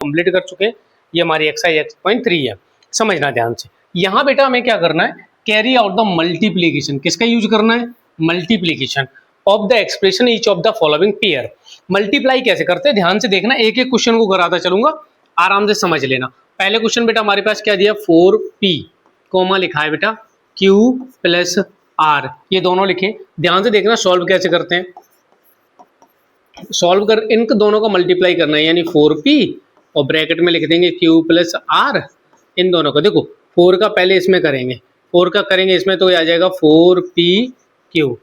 Complete कर चुके हैं। ये हमारी एक्सरसाइज 8.3 है, समझना ध्यान से। यहाँ बेटा हमें क्या करना है, कैरी आउट द मल्टीप्लीकेशन। किसका यूज करना है, multiplication of the expression each of the following pair. Multiply कैसे करते हैं ध्यान से देखना, एक एक क्वेश्चन को कराता चलूंगा, आराम से समझ लेना। पहले क्वेश्चन बेटा हमारे पास क्या दिया, 4p कोमा लिखा है बेटा q प्लस r, ये दोनों लिखे। ध्यान से देखना सॉल्व कैसे करते हैं, सॉल्व कर इन दोनों का मल्टीप्लाई करना है, यानी 4p और ब्रैकेट में लिख देंगे q प्लस r। इन दोनों का देखो 4 का पहले इसमें करेंगे, 4 का करेंगे इसमें तो आ जाएगा 4pq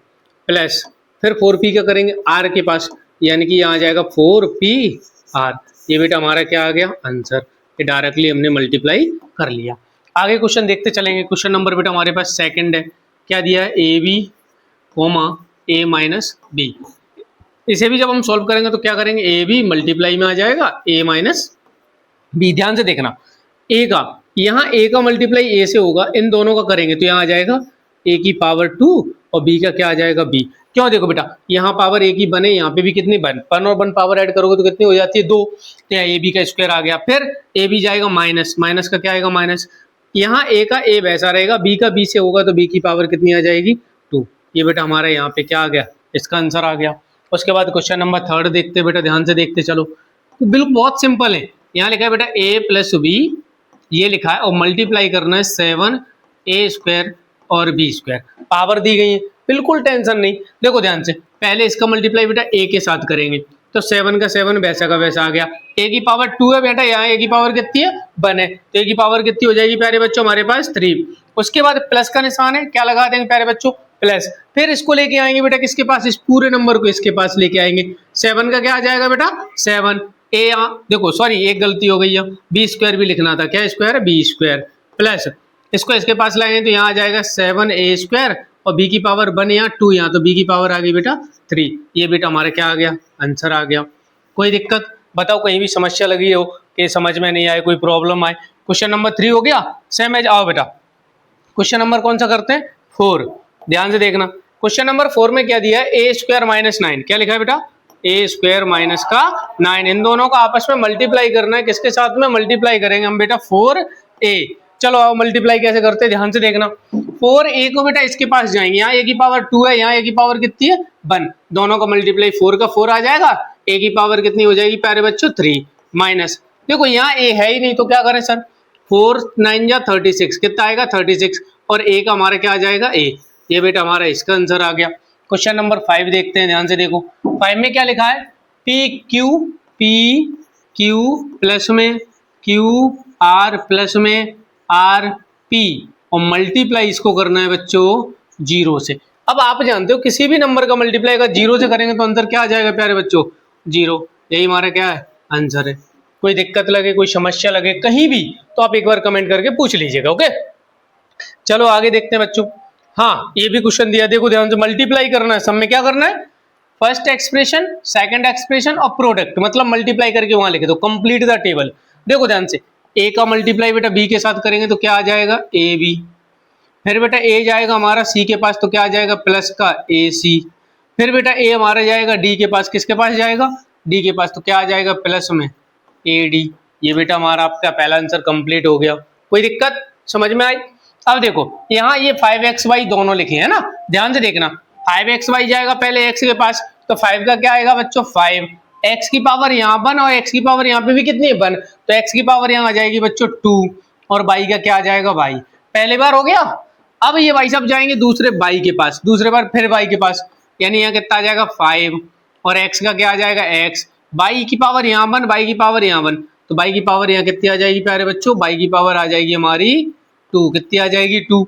प्लस फिर 4p का करेंगे r के पास, यानी कि यहाँ आ जाएगा 4pr। ये बेटा हमारा क्या आ गया आंसर, ये डायरेक्टली हमने मल्टीप्लाई कर लिया। आगे क्वेश्चन देखते चलेंगे। क्वेश्चन नंबर बेटा हमारे पास सेकंड है, क्या दिया है, A B comma A minus B. इसे भी जब हम सॉल्व करेंगे तो क्या करेंगे, ए बी मल्टीप्लाई में आ जाएगा ए माइनस बी। ध्यान से देखना, ए का यहाँ ए का मल्टीप्लाई ए से होगा, इन दोनों का करेंगे तो यहाँ आ जाएगा ए की पावर 2 और बी का क्या आ जाएगा बी। क्यों, देखो बेटा यहाँ पावर ए की बने, यहाँ पे भी कितनी बन, 1 और 1 पावर ऐड करोगे तो कितनी हो जाती है 2, तो यहाँ ए बी का स्क्वायर आ गया। फिर ए बी जाएगा माइनस, माइनस का क्या आएगा माइनस, यहाँ ए का ए वैसा रहेगा, बी का बी से होगा तो बी की पावर कितनी आ जाएगी 2। ये बेटा हमारा यहाँ पे क्या आ गया, इसका आंसर आ गया। उसके बाद क्वेश्चन नंबर थर्ड देखते बेटा, ध्यान से देखते चलो। तो बिल्कुल बहुत सिंपल है, यहाँ लिखा है बेटा a प्लस बी, ये लिखा है और मल्टीप्लाई करना है 7a स्क्वायर और b स्क्वायर, पावर दी गई है, बिल्कुल टेंशन नहीं। देखो ध्यान से, पहले इसका मल्टीप्लाई बेटा a के साथ करेंगे तो 7 का 7 वैसा का वैसा आ गया। a की पावर 2 है बेटा, यहाँ a की पावर कितनी है 1 है, तो a की पावर कितनी हो जाएगी प्यारे बच्चों हमारे पास 3। उसके बाद प्लस का निशान है, क्या लगा देंगे प्यारे बच्चों प्लस, फिर इसको लेके आएंगे बेटा किसके पास, इस पूरे नंबर को इसके पास लेके आएंगे। 7 का क्या आ जाएगा बेटा 7, ए यहाँ देखो सॉरी एक गलती हो गई है, बी स्क्वायर भी लिखना था, क्या स्क्वायर है बी स्क्वायर प्लस इसको इसके पास लाएंगे तो यहाँ आ जाएगा 7a स्क्वायर और b की पावर 1 यहाँ 2 यहाँ, तो b की पावर आ गई बेटा 3। ये बेटा हमारा क्या आ गया आंसर आ गया। कोई दिक्कत बताओ, कहीं भी समस्या लगी हो कि समझ में नहीं आए, कोई प्रॉब्लम आए। क्वेश्चन नंबर 3 हो गया सेम एज। आओ बेटा क्वेश्चन नंबर कौन सा करते हैं 4, ध्यान से देखना। क्वेश्चन नंबर 4 में क्या दिया है, ए स्क्वायर माइनस 9, क्या लिखा है बेटा ए स्क्वायर माइनस का 9, इन दोनों का आपस में मल्टीप्लाई करना है, किसके साथ में मल्टीप्लाई करेंगे हम बेटा 4a। चलो आओ मल्टीप्लाई कैसे करते हैं ध्यान से देखना। 4a को बेटा इसके पास जाएंगे, यहाँ a की पावर 2 है, यहाँ a की पावर कितनी है 1, दोनों का मल्टीप्लाई 4 का 4 आ जाएगा, a की पावर कितनी हो जाएगी प्यारे बच्चों 3 माइनस, देखो यहाँ a है ही नहीं तो क्या करें सर, 4 9 या 36 कितना आएगा 36 और a का हमारा क्या आ जाएगा a। ये बेटा हमारा इसका आंसर आ गया। क्वेश्चन नंबर 5 देखते हैं, ध्यान से देखो। 5 में क्या लिखा है, पी क्यू प्लस में क्यू आर प्लस में आर पी और मल्टीप्लाई इसको करना है बच्चों 0 से। अब आप जानते हो किसी भी नंबर का मल्टीप्लाई अगर 0 से करेंगे तो अंदर क्या आ जाएगा प्यारे बच्चों 0, यही हमारा क्या है आंसर है। कोई दिक्कत लगे कोई समस्या लगे कहीं भी तो आप एक बार कमेंट करके पूछ लीजिएगा, ओके। चलो आगे देखते हैं बच्चों। हाँ ये भी क्वेश्चन दिया, देखो ध्यान से, मल्टीप्लाई करना है, सब में क्या करना है, फर्स्ट एक्सप्रेशन सेकंड एक्सप्रेशन और प्रोडक्ट, मतलब मल्टीप्लाई करके वहां लिखे दो, कंप्लीट द टेबल। देखो ध्यान से, ए का मल्टीप्लाई बेटा बी के साथ करेंगे तो क्या आ जाएगा ए बी, फिर बेटा ए जाएगा हमारा सी के पास तो क्या आ जाएगा प्लस का ए सी, फिर बेटा ए हमारा जाएगा डी के पास, किसके पास जाएगा डी के पास, तो क्या आ जाएगा प्लस में ए डी। ये बेटा हमारा आपका पहला आंसर कंप्लीट हो गया। कोई दिक्कत समझ में आई। अब देखो यहाँ ये 5xy दोनों लिखे हैं ना, ध्यान से देखना, 5xy जाएगा पहले x के पास तो 5 का क्या आएगा बच्चों 5, x की पावर यहाँ 1 और x की पावर यहाँ पे भी कितनी है 1, तो x की पावर यहाँ आ जाएगी बच्चों 2 और y का क्या आ जाएगा y। पहले बार हो गया। अब ये भाई साहब जाएंगे दूसरे y के पास, दूसरे बार फिर y के पास, यानी यहाँ कितना आ जाएगा 5 और x का क्या आ जाएगा x, y की पावर यहाँ 1 y की पावर यहाँ 1, तो y की पावर यहाँ कितनी आ जाएगी प्यारे बच्चों, y की पावर आ जाएगी हमारी 2, कितनी आ जाएगी 2।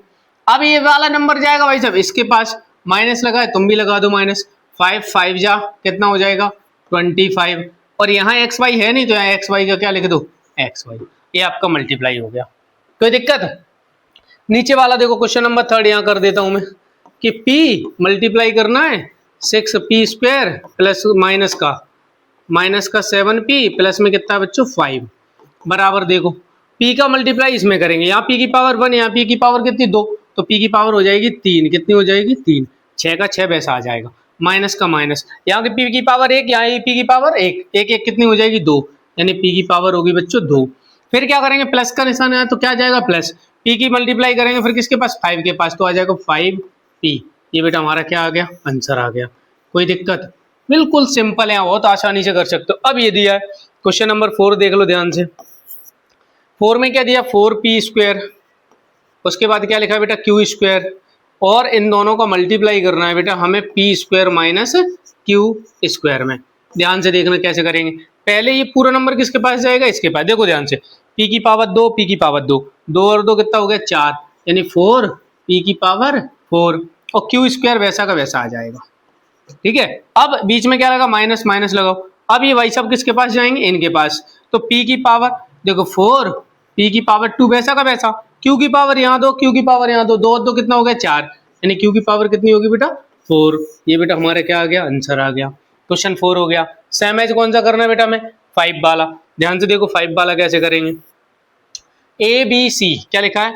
अब ये वाला नंबर जाएगा भाई साहब इसके पास, माइनस लगा है तुम भी लगा दो माइनस, 5 5 जा कितना हो जाएगा 25 और यहाँ एक्स वाई है नहीं तो यहाँ एक्स वाई का क्या लिख दो एक्स वाई, ये आपका मल्टीप्लाई हो गया। कोई दिक्कत है। नीचे वाला देखो क्वेश्चन नंबर 3 यहाँ कर देता हूं मैं कि p मल्टीप्लाई करना है 6p स्क्वायर प्लस माइनस का 7p प्लस में कितना है बच्चों 5 बराबर, देखो p का मल्टीप्लाई इसमें करेंगे, यहाँ p की पावर 1 यहाँ p की पावर कितनी 2, तो p की पावर हो जाएगी 3, कितनी हो जाएगी 3, 6 का 6 वैसा आ जाएगा, माइनस का माइनस, यहाँ की p की पावर 1 यहाँ p की पावर 1 1 1 कितनी हो जाएगी 2, यानी पी की पावर होगी बच्चों 2। फिर क्या करेंगे, प्लस का निशान है तो क्या जाएगा प्लस, पी की मल्टीप्लाई करेंगे फिर किसके पास 5 के पास, तो आ जाएगा 5p। ये बेटा हमारा क्या आ गया, आंसर आ गया। कोई दिक्कत, बिल्कुल सिंपल है, बहुत आसानी से कर सकते हो। अब ये दिया है क्वेश्चन नंबर 4, देख लो ध्यान से। 4 में क्या दिया 4p स्क्वायर, उसके बाद क्या लिखा है बेटा क्यू स्क्वायर, और इन दोनों का मल्टीप्लाई करना है बेटा हमें P square minus Q square में। ध्यान से देखना कैसे करेंगे। पहले ये पूरा नंबर किसके पास जाएगा, इसके पास। देखो ध्यान से, पी की पावर 2, पी की पावर 2, 2 और 2 कितना हो गया 4, यानी 4 पी की पावर 4, और क्यू स्क्वायर वैसा का वैसा आ जाएगा। ठीक है, अब बीच में क्या लगा, माइनस माइनस लगाओ। अब ये भाई सब किसके पास जाएंगे, इनके पास। तो p की पावर देखो 4, p की पावर 2 वैसा का वैसा, q की पावर यहाँ दो, q की पावर यहाँ दो, 2 और 2 कितना हो गया 4, यानी q की पावर कितनी होगी बेटा 4। ये बेटा हमारा क्या आ गया, आंसर आ गया। क्वेश्चन 4 हो गया। सेम एज कौन सा करना है बेटा हमें, 5 वाला। ध्यान से देखो 5 वाला कैसे करेंगे। ए बी सी क्या लिखा है,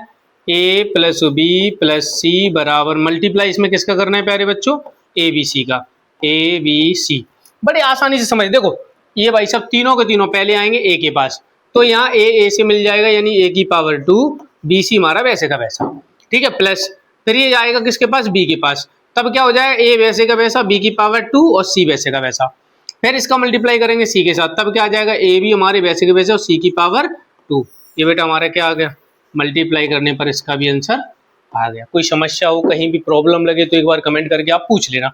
a प्लस बी प्लस सी बराबर मल्टीप्लाई इसमें किसका करना है प्यारे बच्चों, ए बी सी का। ए बी सी बड़े आसानी से समझ, देखो ये भाई सब तीनों के तीनों पहले आएंगे a के पास, तो यहाँ a से मिल जाएगा यानी a की पावर 2, बी सी हमारा वैसे का वैसा। ठीक है, प्लस फिर ये आएगा किसके पास, b के पास, तब क्या हो जाएगा a वैसे का वैसा, b की पावर 2 और c वैसे का वैसा। फिर इसका मल्टीप्लाई करेंगे c के साथ, तब क्या आ जाएगा a भी हमारे वैसे के वैसे और c की पावर 2। ये बेटा हमारा क्या आ गया, मल्टीप्लाई करने पर इसका भी आंसर आ गया। कोई समस्या हो, कहीं भी प्रॉब्लम लगे तो एक बार कमेंट करके आप पूछ लेना।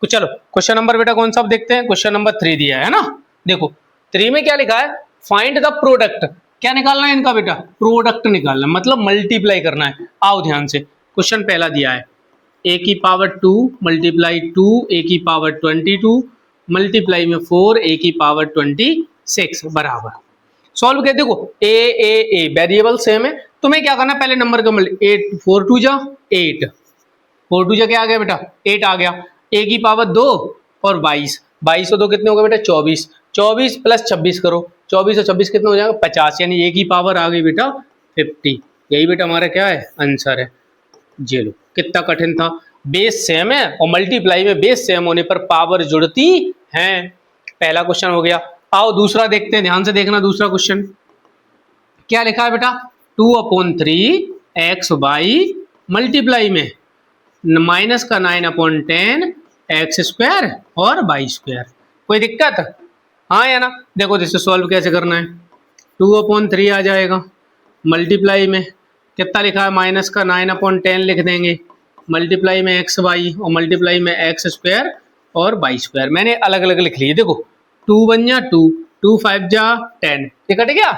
तो चलो क्वेश्चन नंबर बेटा कौन सा आप देखते हैं, क्वेश्चन नंबर 3 दिया है ना। देखो 3 में क्या लिखा है, फाइंड द प्रोडक्ट। क्या निकालना है इनका बेटा, प्रोडक्ट निकालना, मतलब मल्टीप्लाई करना है। आओ ध्यान से, क्वेश्चन पहला दिया है a की पावर 2 मल्टीप्लाई 2 a की पावर 22 मल्टीप्लाई में 4 a की पावर 26 बराबर। सॉल्व कर, देखो ए वेरिएबल सेम है, तुम्हें क्या करना है पहले नंबर का 8 4 2 जा 8, 4 2 जा क्या आ गया बेटा 8 आ गया, a की पावर 2 और 22, 22 और 2 कितने हो गए बेटा 24, 24 प्लस 26 करो, 24 और 26 कितना हो जाएगा 50, यानी a की पावर आ गई बेटा 50। यही बेटा हमारा क्या है, आंसर है। ये लो, कितना कठिन था, बेस सेम है और मल्टीप्लाई में बेस सेम होने पर पावर जुड़ती है। पहला क्वेश्चन हो गया। आओ दूसरा देखते हैं, ध्यान से देखना दूसरा क्वेश्चन क्या लिखा है बेटा, 2/3 एक्स वाई मल्टीप्लाई में माइनस का 9/10 एक्स स्क्वायर और वाई स्क्वायर। कोई दिक्कत, हाँ या ना। देखो इसे सॉल्व कैसे करना है, 2/3 आ जाएगा, मल्टीप्लाई में कितना लिखा है माइनस का 9/10 लिख देंगे, मल्टीप्लाई में एक्स वाई और मल्टीप्लाई में एक्स स्क्वायर और वाई स्क्वायर। मैंने अलग अलग लिख लिए, देखो 2 1 जा 2, 2 5 जा 10, ये कट गया,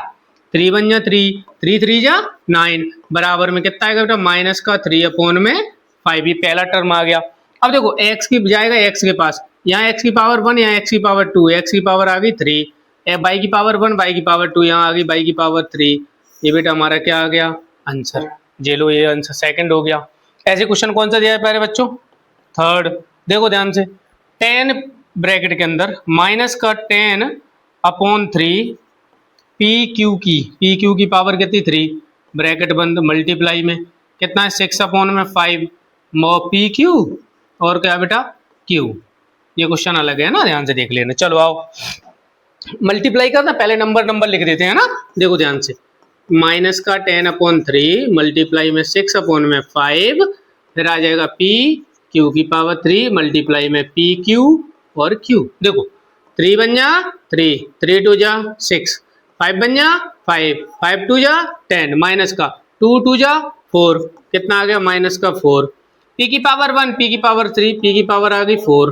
3 1 जा 3, 3 3 जा 9 बराबर में कितना आएगा बेटा माइनस का 3/5। ये पहला टर्म आ गया। अब देखो x की जाएगा x के पास, यहाँ x की पावर 1, यहाँ x की पावर 2, x की पावर आ गई 3, y की पावर 1, y की पावर 2, यहाँ आ गई y की पावर 3। ये बेटा हमारा क्या आ गया, आंसर। जे लो, ये आंसर सेकंड हो गया। ऐसे क्वेश्चन कौन सा दिया है प्यारे बच्चों, थर्ड। देखो ध्यान से, 10 ब्रैकेट के अंदर माइनस का 10/3 पी क्यू की पावर कितनी 3 ब्रैकेट बंद, मल्टीप्लाई में कितना है 6/5 पी क्यू और क्या बेटा क्यू। ये क्वेश्चन अलग है ना, ध्यान से देख लेना। चलो आओ मल्टीप्लाई करना, पहले नंबर लिख देते हैं ना। देखो ध्यान से, माइनस का 10/3 मल्टीप्लाई में 6/5, फिर आ जाएगा पी क्यू की पावर 3 मल्टीप्लाई में पी क्यू और क्यू। देखो 3 बन जा 3, 3 2 जा 6, 5 बन जा 5, 5 2 जा 10, माइनस का 2 2 जा 4, कितना आ गया माइनस का 4, पी की पावर 1, पी की पावर 3, पी की पावर आ गई 4,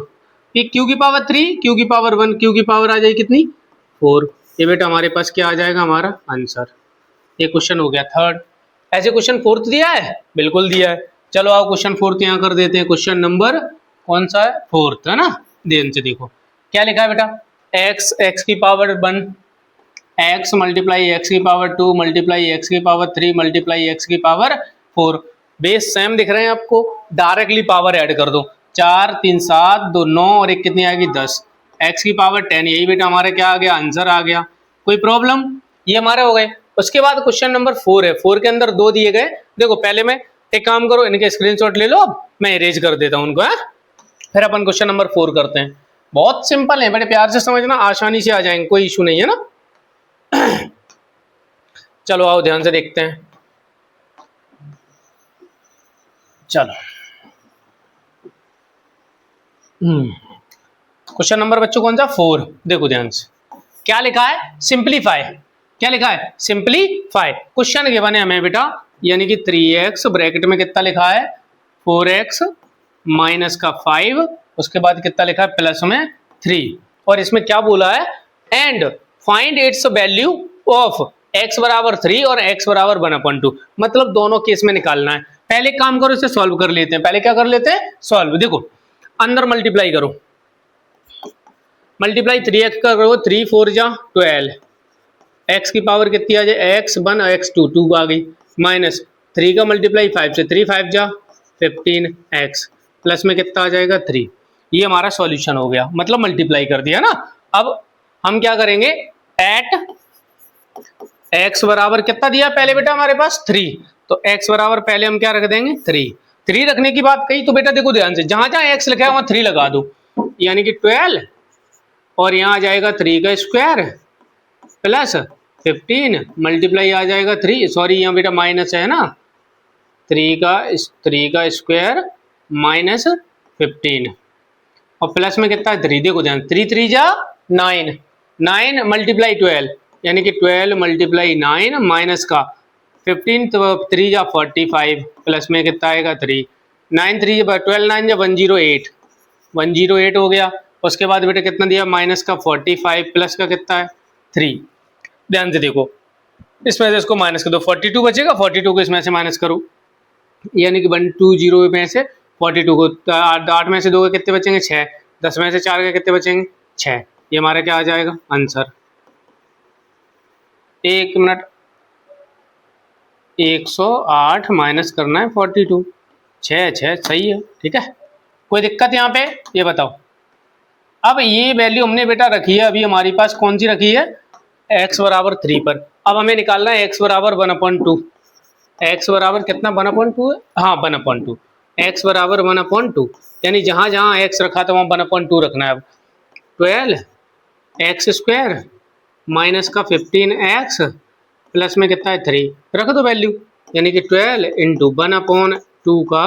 पी क्यू की पावर 3, क्यू की पावर 1, क्यू की पावर आ जाएगी कितनी 4। ये बेटा हमारे पास क्या आ जाएगा, हमारा आंसर। ये क्वेश्चन हो गया थर्ड। ऐसे क्वेश्चन फोर्थ दिया है, बिल्कुल दिया है। चलो आओ क्वेश्चन फोर्थ यहाँ कर देते हैं। क्वेश्चन नंबर कौन सा है, फोर्थ है ना। ध्यान से देखो क्या लिखा है बेटा, x की पावर 1, x मल्टीप्लाई x की पावर 2 मल्टीप्लाई x की पावर 3 मल्टीप्लाई x की पावर 4। बेस सेम दिख रहे हैं आपको, डायरेक्टली पावर ऐड कर दो, 4 3 7 2 9 और एक कितनी आएगी 10, x की पावर 10। यही बेटा हमारा क्या आ गया, आंसर आ गया। कोई प्रॉब्लम, ये हमारे हो गए। उसके बाद क्वेश्चन नंबर 4 है, 4 के अंदर 2 दिए गए। देखो पहले मैं एक काम करो, इनके स्क्रीनशॉट ले लो, मैं इरेज कर देता हूँ उनको है? फिर अपन क्वेश्चन नंबर 4 करते हैं। बहुत सिंपल है, बड़े प्यार से समझना, आसानी से आ जाएंगे, कोई इशू नहीं है ना। चलो आओ ध्यान से देखते हैं। चलो क्वेश्चन नंबर बच्चों कौन सा 4, देखो ध्यान से क्या लिखा है, सिंप्लीफाई। क्या लिखा है, सिंप्लीफाई। क्वेश्चन गिवन है हमें बेटा, यानी कि 3x ब्रैकेट में कितना लिखा है 4x माइनस का 5, उसके बाद कितना लिखा है प्लस में 3, और इसमें क्या बोला है, and find its value of x बराबर 3 और x बराबर 1/2, मतलब दोनों केस में निकालना है। पहले काम करो, इसे सॉल्व कर लेते हैं। पहले क्या कर लेते हैं, सॉल्व। देखो अंदर मल्टीप्लाई करो, मल्टीप्लाई 3x का करो, 3 4 जा 12, x की पावर कितनी आ जाए x1 और x2 2 आ गई, माइनस 3 का मल्टीप्लाई 5 से 3 5 जा 15x, प्लस में कितना आ जाएगा 3। ये हमारा सॉल्यूशन हो गया, मतलब मल्टीप्लाई कर दिया ना। अब हम क्या करेंगे, एट x बराबर कितना दिया पहले बेटा हमारे पास 3, तो x बराबर पहले हम क्या रख देंगे 3 रखने की बात कही, तो बेटा देखो ध्यान से, जहां जहां x लिखा है वहां 3 लगा दो, यानी कि 12, और यहाँ आ जाएगा 3 का स्क्वायर प्लस 15 मल्टीप्लाई आ जाएगा 3, सॉरी यहाँ बेटा माइनस है ना, 3 का स्क्वायर माइनस 15, और प्लस में कितना है 3, देखो ध्यान 3 3 जा 9, 9 मल्टीप्लाई 12, यानी कि 12 मल्टीप्लाई 9 माइनस का 15, तो 3 जा 45, प्लस में कितना आएगा 3, 9 3 12 9 जा 108, 108 हो गया। उसके बाद बेटा कितना दिया माइनस का 45, प्लस का कितना है 3। ध्यान से देखो, इसमें से इसको माइनस कर दो, 42 बचेगा, 42 को इसमें से माइनस करो, यानी कि 120 में से 42 को 8 में से 2 के कितने बचेंगे 6, 10 में से 4 के कितने बचेंगे 6, ये हमारा क्या आ जाएगा आंसर। एक मिनट, 108 माइनस करना है 42, 6 6 सही है, ठीक है, कोई दिक्कत यहाँ पे, ये बताओ। अब ये वैल्यू हमने बेटा रखी है, अभी हमारे पास कौन सी रखी है, x बराबर 3 पर। अब हमें निकालना है x बराबर 1/2, x बराबर कितना 1/2 है, हाँ 1/2, x बराबर 1/2, यानी जहाँ जहाँ x रखा था वहाँ 1/2 रखना है। अब 12 एक्स स्क्वायर माइनस का 15x प्लस में कितना है 3, रख दो वैल्यू, यानी कि 12 इंटू 1/2 का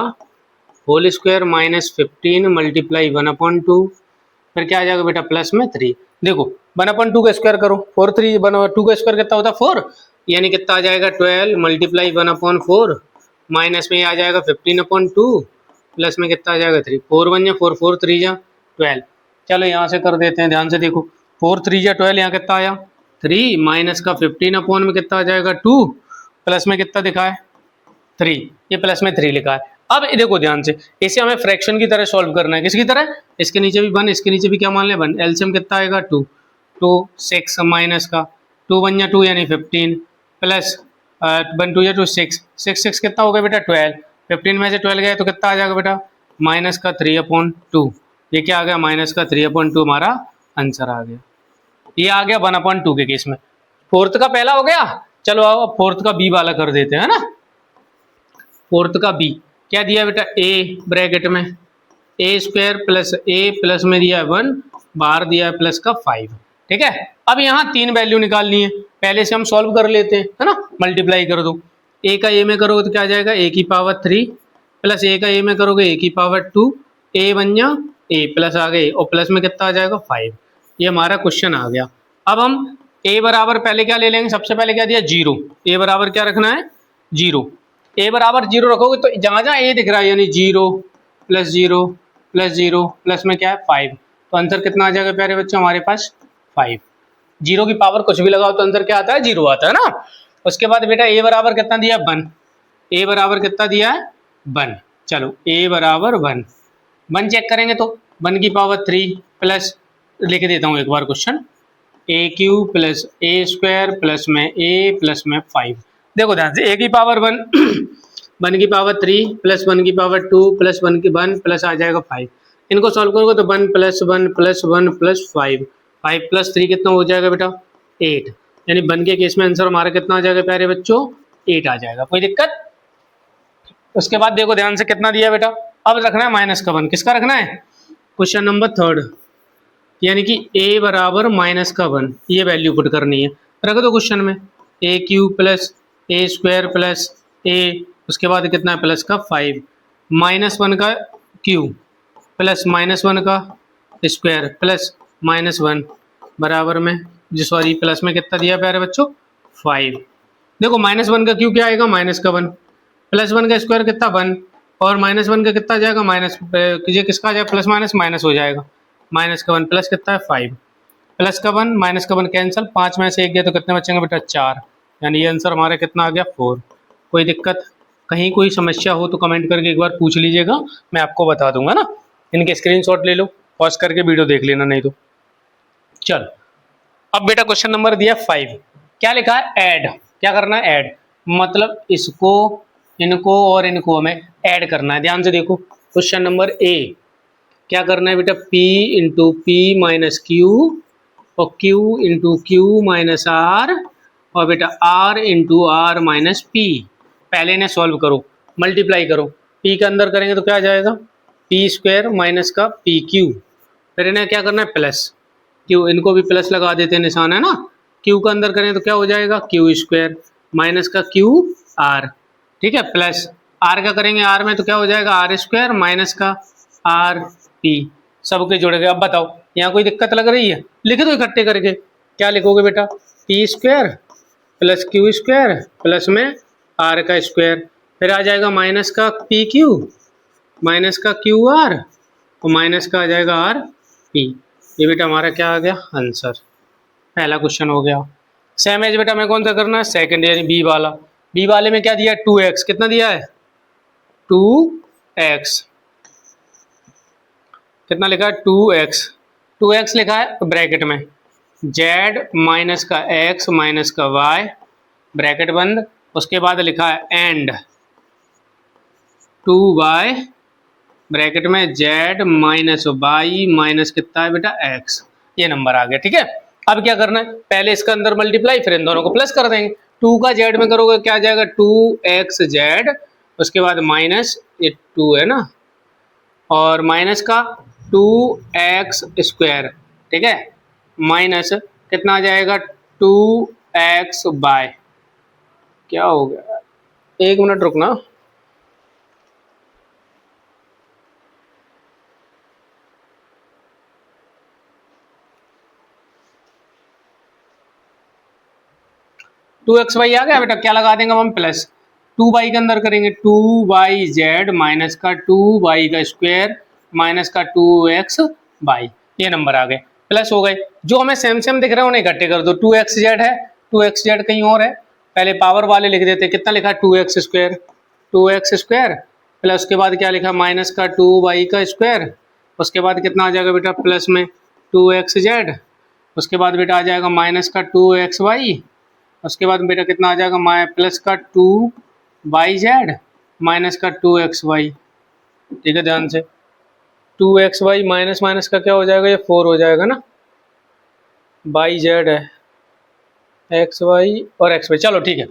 होल स्क्वायर माइनस 15 मल्टीप्लाई 1/2, फिर क्या आ जाएगा बेटा प्लस में 3। देखो 1/2 का स्क्वायर करो, 4 3 2 का स्क्वायर कितना होता है 4, यानी कितना आ जाएगा 12 मल्टीप्लाई 1/4 माइनस में आ जाएगा 15/2, प्लस में कितना आ जाएगा 3, 4 1 जा 4 4 3 जा 12। चलो यहाँ से कर देते हैं, ध्यान से देखो, 4 3 जा 12, यहाँ कितना आया 3, माइनस का 15 में कितना आ जाएगा 2, प्लस में कितना दिखा है 3, ये प्लस में 3 लिखा है। अब देखो ध्यान से, इसे हमें फ्रैक्शन की तरह सॉल्व करना है, किसकी तरह, इसके नीचे भी 1, इसके नीचे भी क्या मान लें 1, एलसीएम कितना आएगा 2 2 6 माइनस का 2 1 या 2 यानी 15 प्लस 1 2 या 2 6 6 6 कितना हो गया बेटा 12, 15 में से 12 गया तो कितना आ जाएगा बेटा माइनस का 3/2, ये क्या आ गया माइनस का 3/2, हमारा आंसर आ गया। ये आ गया 1/2 के केस में। फोर्थ का पहला हो गया, चलो आओ अब फोर्थ का बी वाला कर देते हैं ना। फोर्थ का बी क्या दिया बेटा, ए ब्रैकेट में ए स्क्वायर प्लस ए प्लस में दिया है 1, बाहर दिया है प्लस का 5, ठीक है। अब यहाँ 3 वैल्यू निकालनी है, पहले से हम सॉल्व कर लेते हैं, है ना, मल्टीप्लाई कर दो, ए का ए में करोगे तो क्या आ जाएगा ए की पावर 3 प्लस ए का ए में करोगे ए की पावर 2, ए बन जा ए प्लस आ गए, और प्लस में कितना आ जाएगा 5, ये हमारा क्वेश्चन आ गया। अब हम ए बराबर पहले क्या ले लेंगे, सबसे पहले क्या दिया 0, ए बराबर क्या रखना है 0, ए बराबर 0 रखोगे तो जहाँ जहाँ ए दिख रहा है यानी 0 प्लस 0 प्लस 0 प्लस में क्या है 5, तो आंसर कितना आ जाएगा प्यारे बच्चों हमारे पास 5। 0 की पावर कुछ भी लगाओ तो आंसर क्या आता है 0 आता है ना। उसके बाद बेटा ए बराबर कितना दिया 1, ए बराबर कितना दिया है 1, चलो ए बराबर 1 चेक करेंगे तो 1 की पावर 3 प्लस, लिख देता हूँ एक बार क्वेश्चन, ए क्यूब प्लस ए स्क्वायर प्लस में ए प्लस में 5। देखो ध्यान से, ए की पावर 1 1 की पावर 3 प्लस 1 की पावर 2 प्लस 1 की 1 प्लस आ जाएगा 5, इनको सॉल्व करोगे तो 1 प्लस 1 प्लस 1 प्लस 5, 5 प्लस 3 कितना हो जाएगा बेटा 8, यानी 1 के केस में आंसर हमारा कितना आ जाएगा प्यारे बच्चों 8 आ जाएगा, कोई दिक्कत। उसके बाद देखो ध्यान से कितना दिया बेटा, अब रखना है माइनस का 1, किसका रखना है, क्वेश्चन नंबर 3, यानी कि a बराबर माइनस का 1, ये वैल्यू पुट करनी है। रख दो क्वेश्चन में, ए क्यूब प्लस ए स्क्वायर प्लस ए, उसके बाद कितना है प्लस का 5, -1 का क्यूब प्लस -1 का स्क्वायर प्लस -1 बराबर में, जी सॉरी प्लस में कितना दिया प्यारे बच्चों 5। देखो -1 का क्यूब क्या आएगा -1, प्लस 1 का स्क्वायर कितना 1, और -1 का कितना जाएगा माइनस, ये किसका जाएगा प्लस माइनस माइनस हो जाएगा, -1 प्लस कितना है 5, प्लस का 1 माइनस का 1 कैंसिल, 5 में से 1 गया तो कितने बचेंगे बेटा 4, यानी ये आंसर हमारा कितना आ गया 4। कोई दिक्कत, कहीं कोई समस्या हो तो कमेंट करके एक बार पूछ लीजिएगा, मैं आपको बता दूंगा ना। इनके स्क्रीनशॉट ले लो, पॉज करके वीडियो देख लेना नहीं तो। चल अब बेटा क्वेश्चन नंबर दिया 5, क्या लिखा है ऐड, क्या करना है ऐड, मतलब इसको इनको और इनको हमें ऐड करना है। ध्यान से देखो क्वेश्चन नंबर ए, क्या करना है बेटा p into P minus Q और q into Q minus R और बेटा r into R minus P. पहले इन्हें सॉल्व करो, मल्टीप्लाई करो, p के अंदर करेंगे तो क्या आ जाएगा पी स्क्वायर माइनस का पी क्यू, फिर इन्हें क्या करना है प्लस क्यू, इनको भी प्लस लगा देते हैं, निशान है ना, क्यू के अंदर करें तो क्या हो जाएगा क्यू स्क्वायर माइनस का क्यू आर, ठीक है, प्लस आर का करेंगे आर में तो क्या हो जाएगा आर स्क्वायर माइनस का आर पी, सबके जुड़ गए। अब बताओ यहाँ कोई दिक्कत लग रही है, लिख दो इकट्ठे करके, क्या लिखोगे बेटा P square plus Q square plus में आर का स्क्वायर, फिर आ जाएगा माइनस का पी क्यू माइनस का क्यू आर और माइनस का आ जाएगा आर पी। ये बेटा हमारा क्या आ गया आंसर, पहला क्वेश्चन हो गया। सेम एज बेटा हमें कौन सा करना है सेकंड, यानी बी वाला, बी वाले में क्या दिया है 2x, कितना दिया है 2x, कितना लिखा है 2x, 2x लिखा है ब्रैकेट में z माइनस का x माइनस का y ब्रैकेट बंद, उसके बाद लिखा है एंड 2y ब्रैकेट में z माइनस y माइनस कितना है बेटा x, ये नंबर आ गया। ठीक है, अब क्या करना है पहले इसका अंदर मल्टीप्लाई फिर इन दोनों को प्लस कर देंगे, 2 का z में करोगे क्या आ जाएगा 2xz, उसके बाद माइनस ये 2 है ना और माइनस का 2x स्क्वायर, ठीक है, माइनस कितना आ जाएगा 2xy, क्या हो गया एक मिनट रुकना, टू एक्स वाई आ गया बेटा, क्या लगा देंगे हम प्लस, 2y के अंदर करेंगे 2yz माइनस का 2y का स्क्वायर माइनस का 2xy, ये नंबर आ गए, प्लस हो गए। जो हमें सेम सेम दिख रहे हैं उन्हें इकट्ठे कर दो, 2xz है 2xz कहीं और है, पहले पावर वाले लिख देते, कितना लिखा 2x स्क्वायर प्लस उसके बाद क्या लिखा माइनस का 2y का स्क्वायर, उसके बाद कितना आ जाएगा बेटा प्लस में 2xz, उसके बाद बेटा आ जाएगा माइनस का 2xy, उसके बाद बेटा कितना आ जाएगा प्लस का 2yz माइनस का 2xy, ठीक है ध्यान से 2xy माइनस माइनस का क्या हो जाएगा ये 4 हो जाएगा ना, yz है xy और xy, चलो ठीक है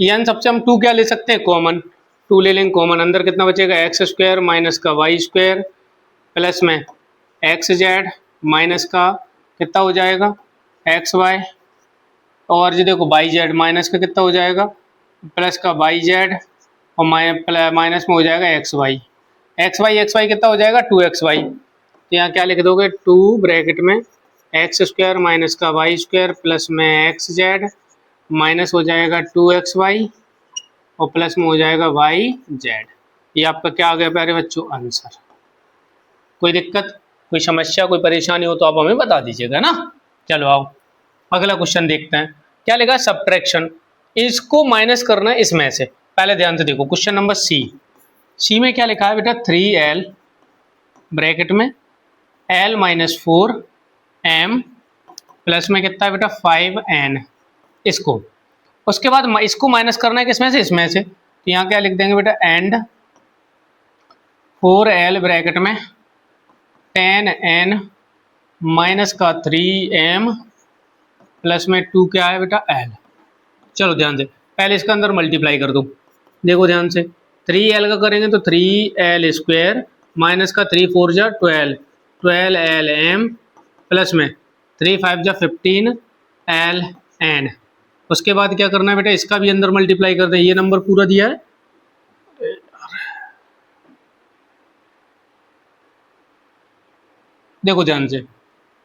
यानी सबसे हम 2 क्या ले सकते हैं कॉमन, 2 ले लेंगे कॉमन, अंदर कितना बचेगा x स्क्वायर माइनस का y स्क्वायर प्लस में xz माइनस का कितना हो जाएगा xy, और जी देखो yz माइनस का कितना हो जाएगा प्लस का yz और माइनस में हो जाएगा xy कितना हो जाएगा 2xy, तो यहाँ क्या लिख दोगे 2 ब्रैकेट में x स्क्वायर माइनस का y स्क्वायर प्लस में xz माइनस हो जाएगा 2xy और प्लस में हो जाएगा yz, ये आपका क्या आ गया प्यारे बच्चों आंसर। कोई दिक्कत कोई समस्या कोई परेशानी हो तो आप हमें बता दीजिएगा ना। चलो आओ अगला क्वेश्चन देखते हैं, क्या लिखा सब्ट्रैक्शन, इसको माइनस करना है इसमें से, पहले ध्यान से देखो क्वेश्चन नंबर सी में क्या लिखा है बेटा 3l ब्रैकेट में l माइनस 4m प्लस में कितना है बेटा 5n, इसको उसके बाद इसको माइनस करना है किसमें से इसमें से, तो यहाँ क्या लिख देंगे बेटा एंड 4l ब्रैकेट में 10n माइनस का 3m प्लस में 2 क्या है बेटा l। चलो ध्यान से पहले इसका अंदर मल्टीप्लाई कर दो, देखो ध्यान से 3l का करेंगे तो 3l स्क्वायर माइनस का 3 4 जा 12 12lm प्लस में 3 5 जा 15l एन। उसके बाद क्या करना है बेटा, इसका भी अंदर मल्टीप्लाई कर दें, ये नंबर पूरा दिया है, देखो ध्यान से,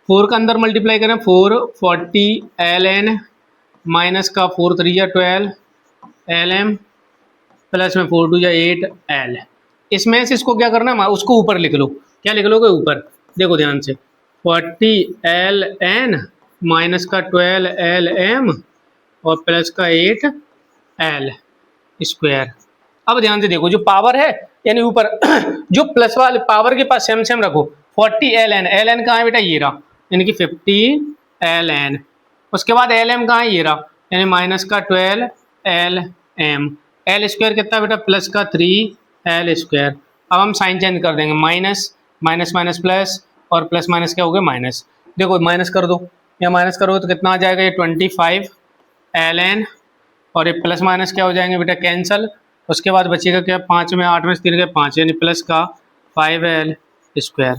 4 का अंदर मल्टीप्लाई करें, 4 40 एल एन माइनस का 4 3 12 एल एम प्लस में 4 2 8 एल। इसमें से इसको क्या करना है, उसको ऊपर लिख लो, क्या लिख लोगे ऊपर, देखो ध्यान से, 40 एल एन माइनस का 12 एल एम और प्लस का 8 एल स्क्वायर। अब ध्यान से देखो, जो पावर है यानी ऊपर जो प्लस वाले पावर के पास सेम सेम रखो, 40 एल एन कहाँ है बेटा, ये रहा, यानी कि 50 एल एन। उसके बाद एल एम कहाँ है, ये रहा, यानी माइनस का 12 एल एम। एल स्क्वायर कितना बेटा, प्लस का 3 एल स्क्वायर। अब हम साइन चेंज कर देंगे, माइनस माइनस माइनस प्लस और प्लस माइनस क्या हो गया, माइनस। देखो माइनस कर दो, या माइनस करोगे तो कितना आ जाएगा, ये 25 एल एन और ये प्लस माइनस क्या हो जाएंगे बेटा, कैंसल। उसके बाद बचेगा क्या, 5 में 8 में 3 के 5, यानी प्लस का 5 एल स्क्वायर।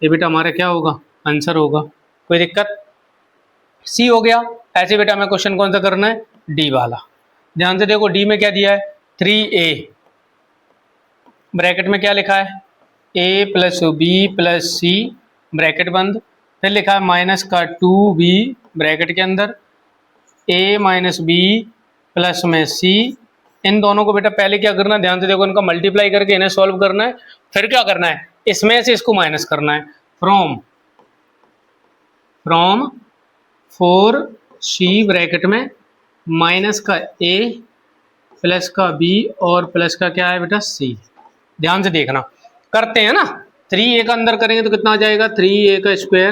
ये बेटा हमारा क्या होगा, आंसर होगा। कोई दिक्कत, सी हो गया। ऐसे बेटा हमें क्वेश्चन कौन सा करना है, डी वाला। ध्यान से देखो, डी में क्या दिया है, 3a ब्रैकेट में क्या लिखा है, a plus B plus C bracket बंद, फिर लिखा है माइनस का 2b ब्रैकेट के अंदर a माइनस बी प्लस में c। इन दोनों को बेटा पहले क्या करना है, ध्यान से देखो, इनका मल्टीप्लाई करके इन्हें सॉल्व करना है, फिर क्या करना है, इसमें से इसको माइनस करना है। फ्रॉम 4c ब्रैकेट में माइनस का a प्लस का b और प्लस का क्या है बेटा, c। ध्यान से देखना, करते हैं ना, 3a का अंदर करेंगे तो कितना आ जाएगा, 3a का स्क्वायर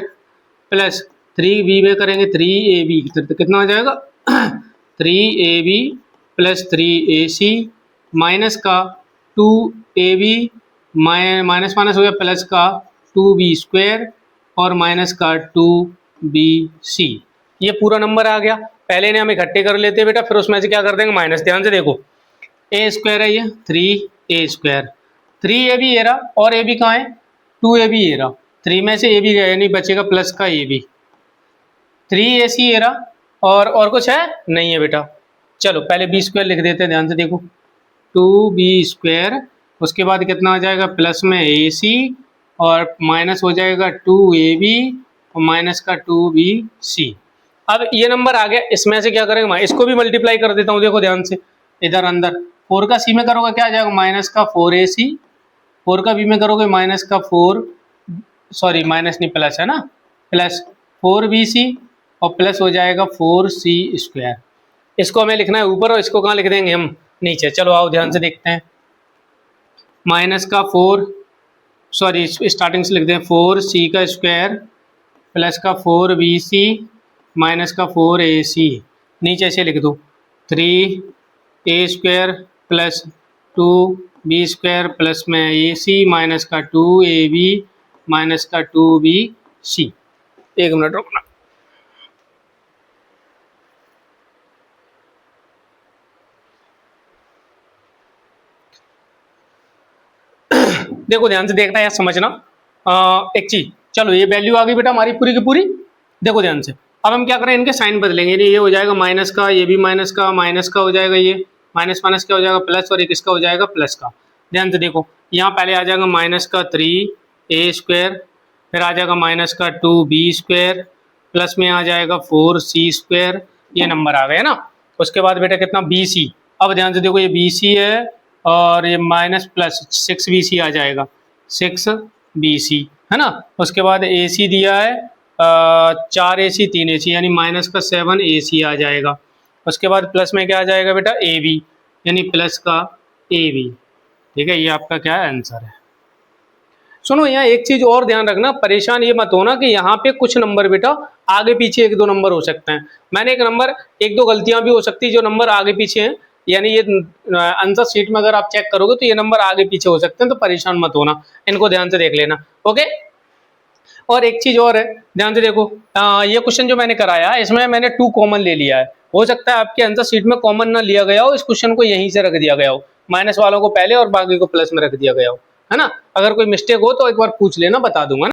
प्लस 3b में करेंगे 3ab, तो कितना आ जाएगा 3ab प्लस 3ac माइनस का 2ab माइनस माइनस हो गया प्लस का 2b स्क्वायर और माइनस का 2bc। ये पूरा नंबर आ गया। पहले इन्हें हम इकट्ठे कर लेते हैं बेटा, फिर उसमें से क्या कर देंगे, माइनस। ध्यान से देखो, a स्क्वायर है ये 3a स्क्वायर, 3ab ये रहा और ab कहाँ है, 2ab ये रहा, 3 में से ab गया यानी बचेगा प्लस का ab, 3ac ये रहा और कुछ है नहीं है बेटा। चलो पहले b स्क्वायर लिख देते हैं, ध्यान से देखो, 2b स्क्वायर, उसके बाद कितना आ जाएगा, प्लस में ac और माइनस हो जाएगा 2ab और माइनस का 2bc। अब ये नंबर आ गया, इसमें से क्या करेंगे, इसको भी मल्टीप्लाई कर देता हूँ। देखो ध्यान से, इधर अंदर 4 का c में करोगे क्या आ जाएगा, माइनस का 4ac, 4 का b में करोगे माइनस का 4, सॉरी माइनस नहीं प्लस है ना, प्लस 4bc और प्लस हो जाएगा 4c स्क्वायर। इसको हमें लिखना है ऊपर और इसको कहाँ लिख देंगे हम, नीचे। चलो आओ ध्यान से देखते हैं, माइनस का 4, सॉरी स्टार्टिंग से लिख दें, 4c का स्क्वायर प्लस का 4bc माइनस का 4ac, नीचे ऐसे लिख दो, 3a square plus 2b square plus में ac माइनस का 2ab माइनस का 2bc। एक मिनट रुकना, देखो ध्यान से देखना या समझना एक चीज। चलो ये वैल्यू आ गई बेटा हमारी पूरी की पूरी। देखो ध्यान से, अब हम क्या करें, इनके साइन बदलेंगे, ये हो जाएगा माइनस का, ये भी माइनस का हो जाएगा, ये माइनस माइनस क्या हो जाएगा, प्लस, और एक इसका हो जाएगा प्लस का। ध्यान से देखो, यहाँ पहले आ जाएगा माइनस का 3a स्क्वायर, फिर आ जाएगा माइनस का 2b स्क्वायर, प्लस में आ जाएगा 4c स्क्वायर, ये नंबर आ गए ना। उसके बाद बेटा कितना, bc। अब ध्यान से देखो, ये bc है और ये माइनस प्लस 6bc आ जाएगा, 6bc है ना। उसके बाद ac दिया है 4ac 3ac यानी माइनस का 7ac आ जाएगा। उसके बाद प्लस में क्या आ जाएगा बेटा, ab यानी प्लस का ab। ठीक है, ये आपका क्या है, आंसर है। सुनो यहाँ एक चीज और ध्यान रखना, परेशान ये मत होना कि यहाँ पे कुछ नंबर बेटा आगे पीछे 1-2 नंबर हो सकते हैं। मैंने एक नंबर 1-2 गलतियां भी हो सकती है, जो नंबर आगे पीछे हैं, यानी ये आंसर शीट में अगर आप चेक करोगे तो ये नंबर आगे पीछे हो सकते हैं, तो परेशान मत होना, इनको ध्यान से देख लेना। ओके, और एक चीज और है, ध्यान से देखो, ये क्वेश्चन जो मैंने कराया इसमें मैंने 2 कॉमन ले लिया है। हो सकता है आपके आंसर शीट में कॉमन ना लिया गया हो, इस क्वेश्चन को यहीं से रख दिया गया हो, माइनस वालों को पहले और बाकी को प्लस में रख दिया गया हो, है ना। अगर कोई मिस्टेक हो तो एक बार पूछ लेना, बता दूंगा ना।